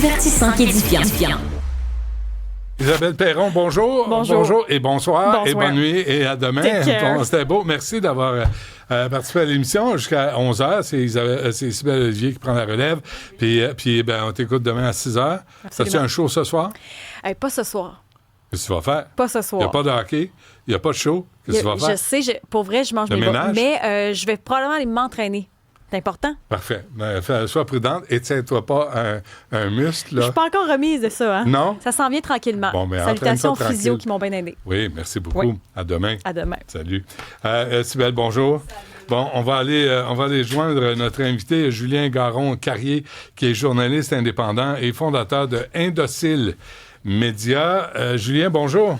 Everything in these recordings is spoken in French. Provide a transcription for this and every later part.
Divertissant qu'édifiant. Isabelle Perron, bonjour. Bonjour et bonsoir. Et bonne nuit et à demain. Bon, c'était beau. Merci d'avoir participé à l'émission jusqu'à 11h. C'est Cybèle Olivier qui prend la relève. Puis on t'écoute demain à 6h. As-tu un show ce soir? Pas ce soir. Qu'est-ce que tu vas faire? Pas ce soir. Il n'y a pas de hockey? Il n'y a pas de show? Qu'est-ce que tu vas faire? Je sais, pour vrai, je mange mes bas. Mais je vais probablement aller m'entraîner. C'est important. Parfait. Sois prudente et tiens-toi pas un muscle. Là. Je suis pas encore remise de ça. Hein? Non? Ça s'en vient tranquillement. Bon, mais salutations aux physio qui m'ont bien aidé. Oui, merci beaucoup. Oui. À demain. À demain. Salut. Cybèle, bonjour. Salut. Bon, on va aller joindre notre invité Julien Garon-Carrier, qui est journaliste indépendant et fondateur de Indocile Média. Julien, bonjour.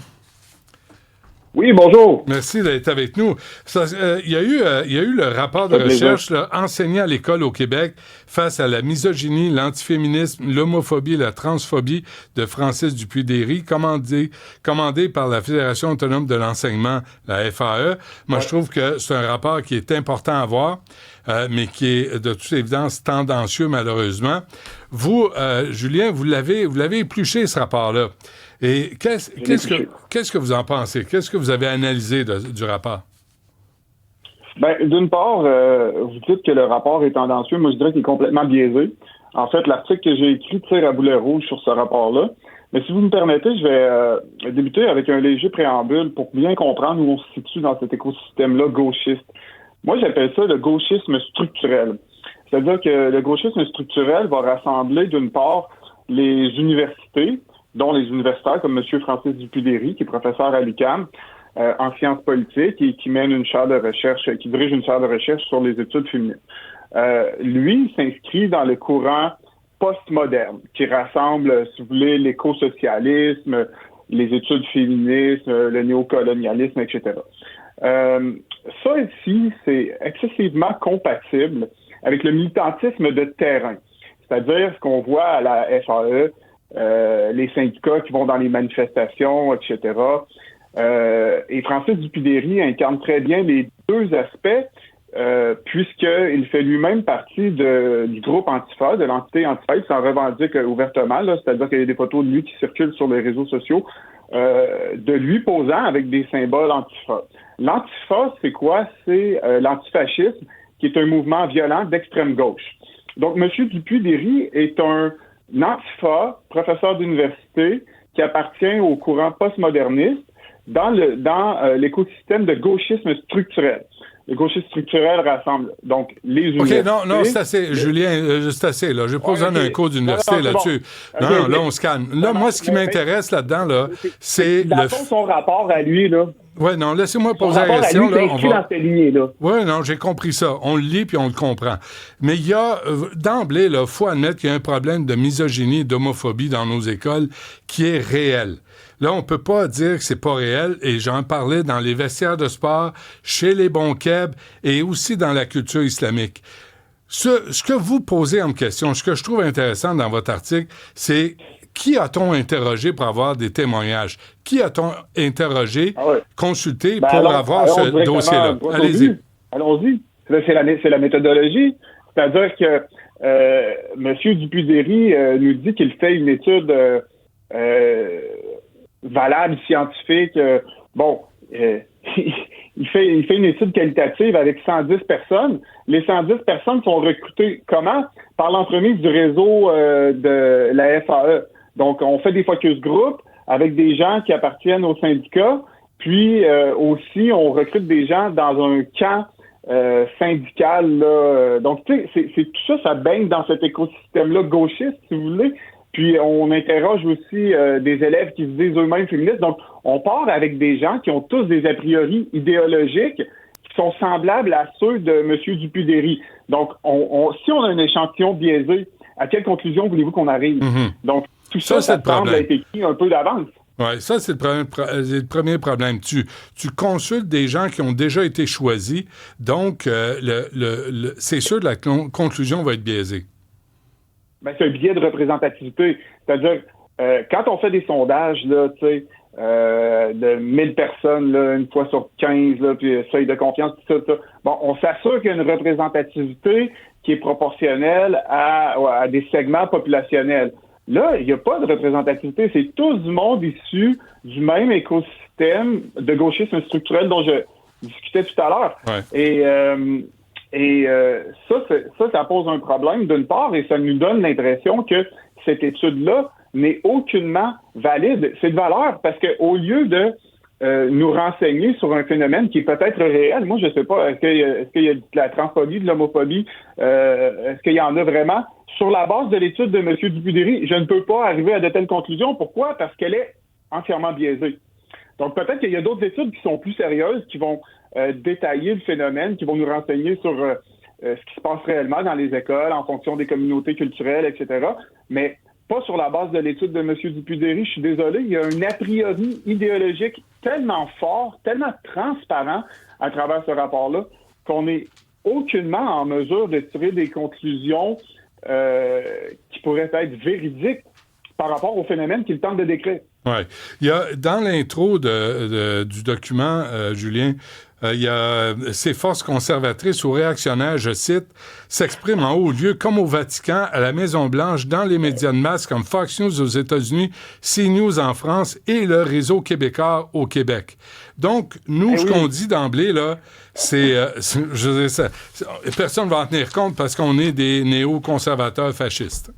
Oui, bonjour. Merci d'être avec nous. Il y a eu le rapport de recherche là, enseigné à l'école au Québec face à la misogynie, l'antiféminisme, l'homophobie et la transphobie de Francis Dupuy-Déry, commandé par la Fédération autonome de l'enseignement, la FAE. Moi, je trouve que c'est un rapport qui est important à voir, mais qui est de toute évidence tendancieux, malheureusement. Vous, Julien, vous l'avez épluché, ce rapport-là. Et qu'est-ce que vous en pensez? Qu'est-ce que vous avez analysé du rapport? Ben, d'une part, vous dites que le rapport est tendancieux. Moi, je dirais qu'il est complètement biaisé. En fait, l'article que j'ai écrit tire à boulet rouge sur ce rapport-là. Mais si vous me permettez, je vais débuter avec un léger préambule pour bien comprendre où on se situe dans cet écosystème-là gauchiste. Moi, j'appelle ça le gauchisme structurel. C'est-à-dire que le gauchisme structurel va rassembler, d'une part, les universités, dont les universitaires comme M. Francis Dupuy-Déry, qui est professeur à l'UQAM en sciences politiques et qui mène une chaire de recherche, qui dirige une chaire de recherche sur les études féminines. Lui s'inscrit dans le courant postmoderne, qui rassemble, si vous voulez, l'éco-socialisme, les études féministes, le néocolonialisme, etc. Ça ici, c'est excessivement compatible avec le militantisme de terrain, c'est-à-dire ce qu'on voit à la FAE, les syndicats qui vont dans les manifestations, etc. Et Francis Dupuy-Déry incarne très bien les deux aspects, puisqu'il fait lui-même partie du groupe Antifa, de l'entité Antifa, il s'en revendique ouvertement, là, c'est-à-dire qu'il y a des photos de lui qui circulent sur les réseaux sociaux, de lui posant avec des symboles Antifa. L'Antifa, c'est quoi? C'est l'antifascisme, qui est un mouvement violent d'extrême gauche. Donc, M. Dupuy-Déry est un Antifa, professeur d'université, qui appartient au courant postmoderniste dans l'écosystème de gauchisme structurel. Le gauchisme structurel rassemble donc les universités. OK, non, c'est assez, Julien, c'est assez, là. Je vais pas besoin d'un cours d'université là-dessus. Bon. Non, là, on se calme. Là, moi, ce qui m'intéresse là-dedans, là, c'est son rapport à lui, là. Oui, non, laissez-moi poser la question. Lui, dans cette lignée, là. Oui, non, j'ai compris ça. On le lit puis on le comprend. Mais il y a, d'emblée, il faut admettre qu'il y a un problème de misogynie et d'homophobie dans nos écoles qui est réel. Là, on peut pas dire que c'est pas réel, et j'en parlais dans les vestiaires de sport, chez les bons keb et aussi dans la culture islamique. Ce que vous posez en question, ce que je trouve intéressant dans votre article, c'est qui a-t-on interrogé pour avoir des témoignages? Qui a-t-on interrogé, consulté pour avoir ce dossier-là? Allons-y. C'est la méthodologie. C'est-à-dire que M. Dupuy-Déry nous dit qu'il fait une étude valable, scientifique. Il fait une étude qualitative avec 110 personnes. Les 110 personnes sont recrutées comment? Par l'entremise du réseau de la FAE. Donc, on fait des focus group avec des gens qui appartiennent au syndicat. Puis aussi, on recrute des gens dans un camp syndical. Là. Donc, tu sais, c'est tout ça, ça baigne dans cet écosystème-là gauchiste, si vous voulez. Puis, on interroge aussi des élèves qui se disent eux-mêmes féministes. Donc, on part avec des gens qui ont tous des a priori idéologiques qui sont semblables à ceux de M. Dupuy-Déry. Donc, si on a un échantillon biaisé, à quelle conclusion voulez-vous qu'on arrive? Mm-hmm. Donc, tout ça semble a été écrit un peu d'avance. Oui, ça, c'est le premier problème. Tu consultes des gens qui ont déjà été choisis, donc c'est sûr que la conclusion va être biaisée. Ben, c'est un biais de représentativité. C'est-à-dire, quand on fait des sondages, là, tu sais, de 1000 personnes, là, une fois sur 15, là, puis seuil de confiance, tout ça. Bon, on s'assure qu'il y a une représentativité qui est proportionnelle à des segments populationnels. Là, il n'y a pas de représentativité. C'est tous du monde issu du même écosystème de gauchisme structurel dont je discutais tout à l'heure. Ouais. Et ça pose un problème d'une part, et ça nous donne l'impression que cette étude-là n'est aucunement valide. C'est de valeur parce qu'au lieu de nous renseigner sur un phénomène qui est peut-être réel, moi je sais pas, est-ce qu'il y a de la transphobie, de l'homophobie, est-ce qu'il y en a vraiment? Sur la base de l'étude de M. Dupuy-Derry, je ne peux pas arriver à de telles conclusions. Pourquoi? Parce qu'elle est entièrement biaisée. Donc peut-être qu'il y a d'autres études qui sont plus sérieuses, qui vont détailler le phénomène, qui vont nous renseigner sur ce qui se passe réellement dans les écoles, en fonction des communautés culturelles, etc. Mais pas sur la base de l'étude de M. Dupuy-Derry, je suis désolé, il y a un a priori idéologique tellement fort, tellement transparent à travers ce rapport-là, qu'on n'est aucunement en mesure de tirer des conclusions qui pourraient être véridiques par rapport au phénomène qu'il tente de décrire. Oui. Il y a, dans l'intro du document, Julien, il y a ces forces conservatrices ou réactionnaires, je cite, s'expriment en haut lieu comme au Vatican, à la Maison-Blanche, dans les médias de masse comme Fox News aux États-Unis, CNews en France et le Réseau québécois au Québec. Donc, nous, ce qu'on dit d'emblée, là, personne ne va en tenir compte parce qu'on est des néo-conservateurs fascistes.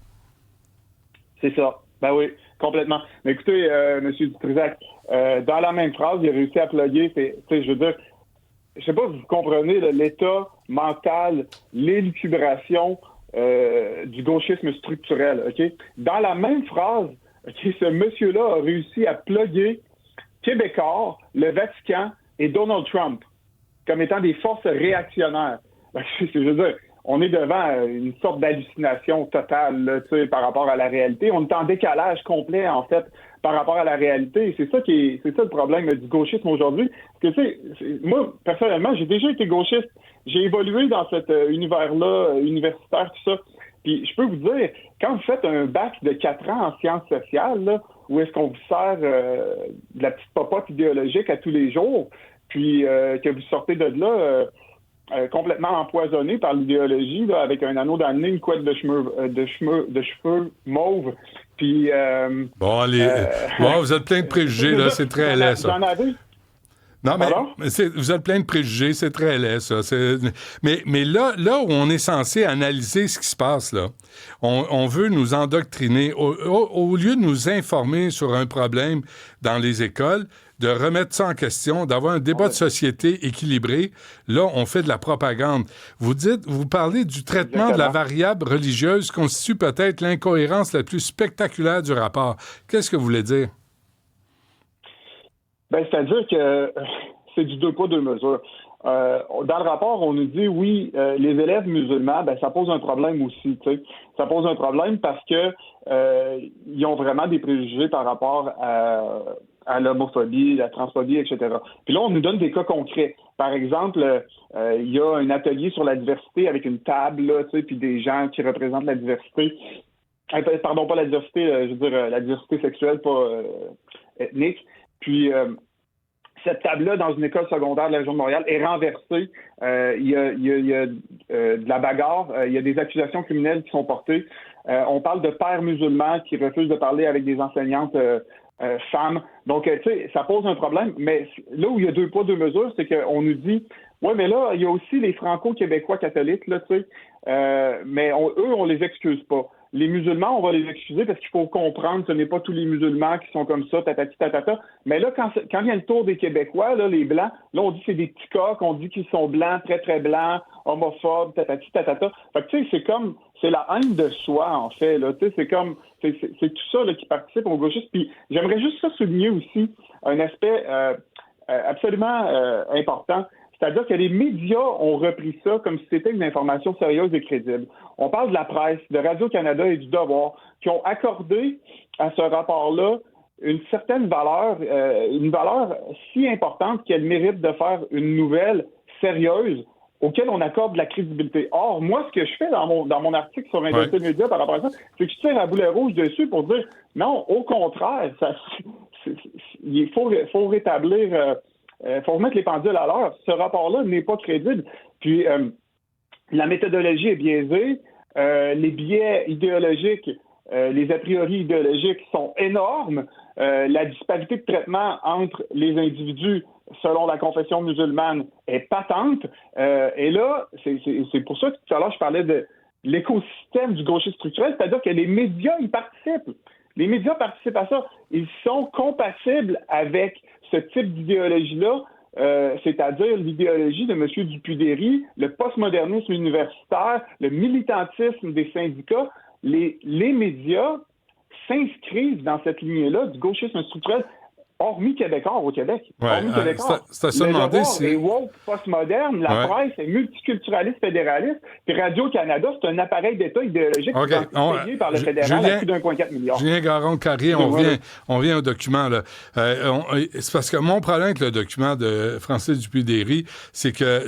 C'est ça. Ben oui, complètement. Mais écoutez, M. Dutrisac, dans la même phrase, il a réussi à plugger, je veux dire, je sais pas si vous comprenez l'état mental, l'élucubration du gauchisme structurel, OK? Dans la même phrase, OK, ce monsieur-là a réussi à plugger Québécois, le Vatican et Donald Trump comme étant des forces réactionnaires. Je veux dire, on est devant une sorte d'hallucination totale là, par rapport à la réalité. On est en décalage complet, en fait, par rapport à la réalité. C'est ça le problème du gauchisme aujourd'hui. Parce que, moi, personnellement, j'ai déjà été gauchiste. J'ai évolué dans cet univers-là, universitaire, tout ça. Puis, je peux vous dire, quand vous faites un bac de 4 ans en sciences sociales, là, où est-ce qu'on vous sert de la petite popote idéologique à tous les jours, puis que vous sortez de là complètement empoisonné par l'idéologie, là, avec un anneau dans le nez, une couette de cheveux mauves, puis... Bon, allez, vous êtes plein de préjugés, là, c'est très laid, ça. J'en avais. Non, mais vous êtes plein de préjugés, c'est très laid, ça. Mais là où on est censé analyser ce qui se passe, là, on veut nous endoctriner. Au lieu de nous informer sur un problème dans les écoles, de remettre ça en question, d'avoir un débat de société équilibré, là, on fait de la propagande. Vous parlez du traitement de la variable religieuse constitue peut-être l'incohérence la plus spectaculaire du rapport. Qu'est-ce que vous voulez dire? Ben, c'est-à-dire que c'est du 2 poids, 2 mesures. Dans le rapport, on nous dit, oui, les élèves musulmans, ben, ça pose un problème aussi, tu sais. Ça pose un problème parce que ils ont vraiment des préjugés par rapport à l'homophobie, la transphobie, etc. Puis là, on nous donne des cas concrets. Par exemple, il y a un atelier sur la diversité avec une table, là, tu sais, puis des gens qui représentent la diversité. Pardon, pas la diversité, je veux dire la diversité sexuelle, pas ethnique. Puis cette table-là, dans une école secondaire de la région de Montréal, est renversée. Il y a de la bagarre. Il y a des accusations criminelles qui sont portées. On parle de pères musulmans qui refusent de parler avec des enseignantes femmes. Donc, tu sais, ça pose un problème. Mais là où il y a 2 poids, 2 mesures, c'est qu'on nous dit, ouais, mais là, il y a aussi les franco-québécois catholiques, là, tu sais. Mais eux, on les excuse pas. Les musulmans, on va les excuser parce qu'il faut comprendre que ce n'est pas tous les musulmans qui sont comme ça, tatati tatata. Mais là, quand il y a le tour des Québécois, là, les Blancs, là, on dit que c'est des petits coqs, on dit qu'ils sont blancs, très, très blancs, homophobes, tatati tatata. Fait que, tu sais, c'est la haine de soi, en fait, là. Tu sais, c'est tout ça, là, qui participe au gauchisme. Puis, j'aimerais juste ça souligner aussi un aspect absolument important. C'est-à-dire que les médias ont repris ça comme si c'était une information sérieuse et crédible. On parle de la presse, de Radio-Canada et du Devoir, qui ont accordé à ce rapport-là une certaine valeur, une valeur si importante qu'elle mérite de faire une nouvelle sérieuse auquel on accorde de la crédibilité. Or, moi, ce que je fais dans mon article sur Intégrité Média par rapport à ça, c'est que je tire à boulet rouge dessus pour dire non, au contraire, il faut rétablir... faut remettre les pendules à l'heure. Ce rapport-là n'est pas crédible. Puis, la méthodologie est biaisée. Les biais idéologiques les a priori idéologiques sont énormes. La disparité de traitement entre les individus selon la confession musulmane est patente. Et là, c'est pour ça que tout à l'heure, je parlais de l'écosystème du gauchisme structurel, c'est-à-dire que les médias y participent. Les médias participent à ça. Ils sont compatibles avec ce type d'idéologie-là, c'est-à-dire l'idéologie de M. Dupuy-Derry, le postmodernisme universitaire, le militantisme des syndicats. Les médias s'inscrivent dans cette lignée-là du gauchisme structurel, hormis Québécois au Québec. Ouais, c'est à se demander si... est woke, postmoderne, la presse est multiculturaliste, fédéraliste, puis Radio-Canada, c'est un appareil d'État idéologique payé par le fédéral à plus d'1,4 milliard. Julien Garon-Carrier, on vient au document. Là. C'est parce que mon problème avec le document de Francis Dupuy-Derry, c'est que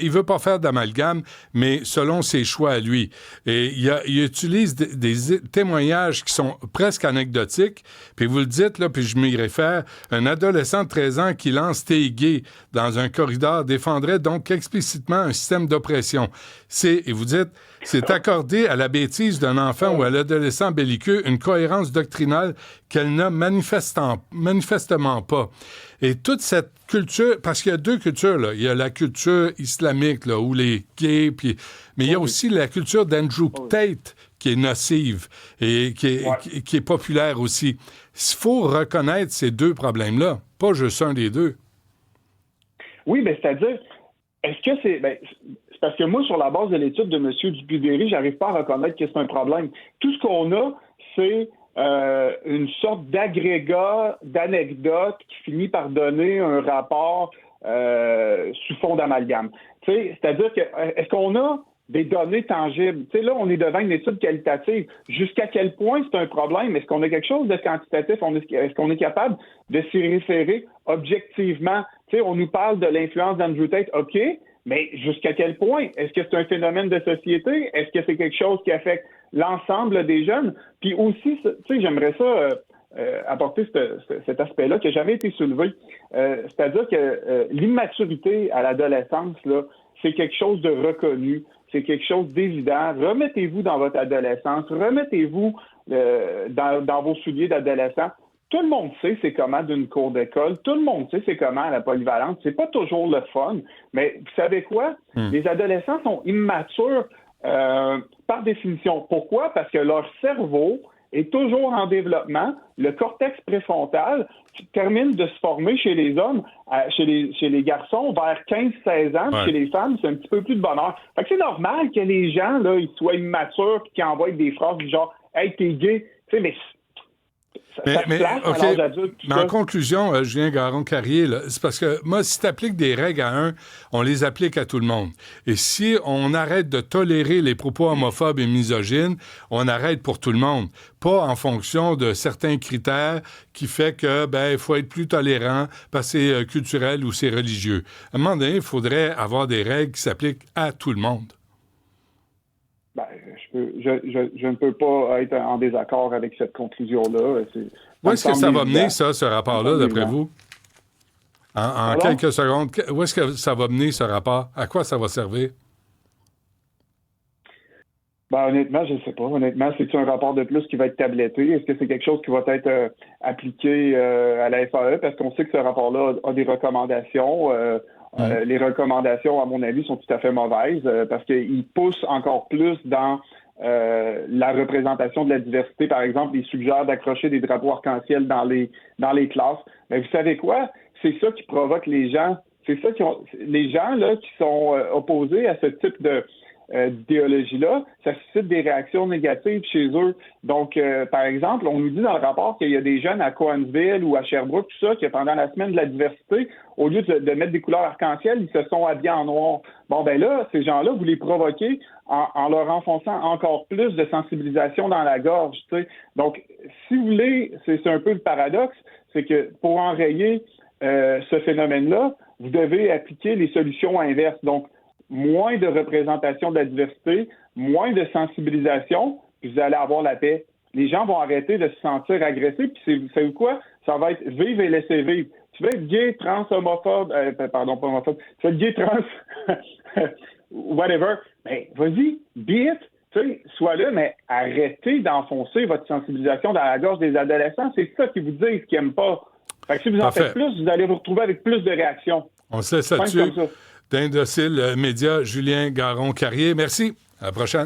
il veut pas faire d'amalgame, mais selon ses choix à lui. Et il utilise des témoignages qui sont presque anecdotiques, puis vous le dites, là, puis je m'y réfère. Un adolescent de 13 ans qui lance T'es gay dans un corridor défendrait donc explicitement un système d'oppression. Et vous dites, c'est accordé à la bêtise d'un enfant ou à l'adolescent belliqueux une cohérence doctrinale qu'elle n'a manifestement pas. Et toute cette culture, parce qu'il y a deux cultures, là. Il y a la culture islamique, là, où les gays, mais il y a aussi la culture d'Andrew Tate, qui est nocive et qui est populaire aussi. Il faut reconnaître ces deux problèmes-là, pas juste un des deux. Oui, mais c'est-à-dire, est-ce que c'est parce que moi, sur la base de l'étude de M. Dupuy-Derry, j'arrive pas à reconnaître que c'est un problème. Tout ce qu'on a, c'est une sorte d'agrégat d'anecdotes qui finit par donner un rapport sous fond d'amalgame. C'est-à-dire que est-ce qu'on a des données tangibles? Tu sais, là, on est devant une étude qualitative. Jusqu'à quel point c'est un problème? Est-ce qu'on a quelque chose de quantitatif? Est-ce qu'on est capable de s'y référer objectivement? Tu sais, on nous parle de l'influence d'Andrew Tate, OK, mais jusqu'à quel point? Est-ce que c'est un phénomène de société? Est-ce que c'est quelque chose qui affecte l'ensemble des jeunes? Puis aussi, tu sais, j'aimerais ça apporter cet aspect-là qui n'a jamais été soulevé. C'est-à-dire que l'immaturité à l'adolescence, là, c'est quelque chose de reconnu. C'est quelque chose d'évident. Remettez-vous dans votre adolescence. Remettez-vous dans vos souliers d'adolescent. Tout le monde sait c'est comment d'une cour d'école. Tout le monde sait c'est comment à la polyvalente. C'est pas toujours le fun. Mais vous savez quoi? Les adolescents sont immatures par définition. Pourquoi? Parce que leur cerveau est toujours en développement. Le cortex préfrontal termine de se former chez les hommes, chez les garçons, vers 15-16 ans. Chez les femmes, c'est un petit peu plus de bonheur. Fait que c'est normal que les gens, là, ils soient immatures et qu'ils envoient des phrases du genre « Hey, t'es gay ». Tu sais, mais en conclusion, Julien Garon-Carrier, c'est parce que moi, si tu appliques des règles à un, on les applique à tout le monde. Et si on arrête de tolérer les propos homophobes et misogynes, on arrête pour tout le monde. Pas en fonction de certains critères qui fait que, il faut être plus tolérant parce que c'est culturel ou c'est religieux. À un moment donné, il faudrait avoir des règles qui s'appliquent à tout le monde. Je ne peux pas être en désaccord avec cette conclusion-là. Où est-ce que ça va mener, ce rapport-là, d'après vous? En quelques secondes, où est-ce que ça va mener, ce rapport? À quoi ça va servir? Honnêtement, je ne sais pas. Honnêtement, c'est-tu un rapport de plus qui va être tabletté? Est-ce que c'est quelque chose qui va être appliqué à la FAE? Parce qu'on sait que ce rapport-là a des recommandations. Les recommandations, à mon avis, sont tout à fait mauvaises parce qu'ils poussent encore plus dans la représentation de la diversité. Par exemple, ils suggèrent d'accrocher des drapeaux arc-en-ciel dans les classes. Mais vous savez quoi? C'est ça qui provoque les gens. Les gens là qui sont opposés à ce type d'idéologie-là, ça suscite des réactions négatives chez eux. Donc, par exemple, on nous dit dans le rapport qu'il y a des jeunes à Cowansville ou à Sherbrooke, tout ça, que pendant la semaine de la diversité, au lieu de mettre des couleurs arc-en-ciel, ils se sont habillés en noir. Bon, là, ces gens-là, vous les provoquez en leur enfonçant encore plus de sensibilisation dans la gorge, tu sais. Donc, si vous voulez, c'est un peu le paradoxe, c'est que pour enrayer ce phénomène-là, vous devez appliquer les solutions inverses. Donc, moins de représentation de la diversité, moins de sensibilisation, puis vous allez avoir la paix. Les gens vont arrêter de se sentir agressés, puis vous savez quoi? Ça va être vive et laissez vivre. Tu veux être gay, trans, homophobe, pardon, pas homophobe, tu veux être gay, trans, whatever, mais vas-y, be it, soit là, mais arrêtez d'enfoncer votre sensibilisation dans la gorge des adolescents. C'est ça qu'ils vous disent qu'ils n'aiment pas. Fait que si vous en faites plus, vous allez vous retrouver avec plus de réactions. On se laisse là-dessus. D'Indocile Média, Julien Garon-Carrier. Merci. À la prochaine.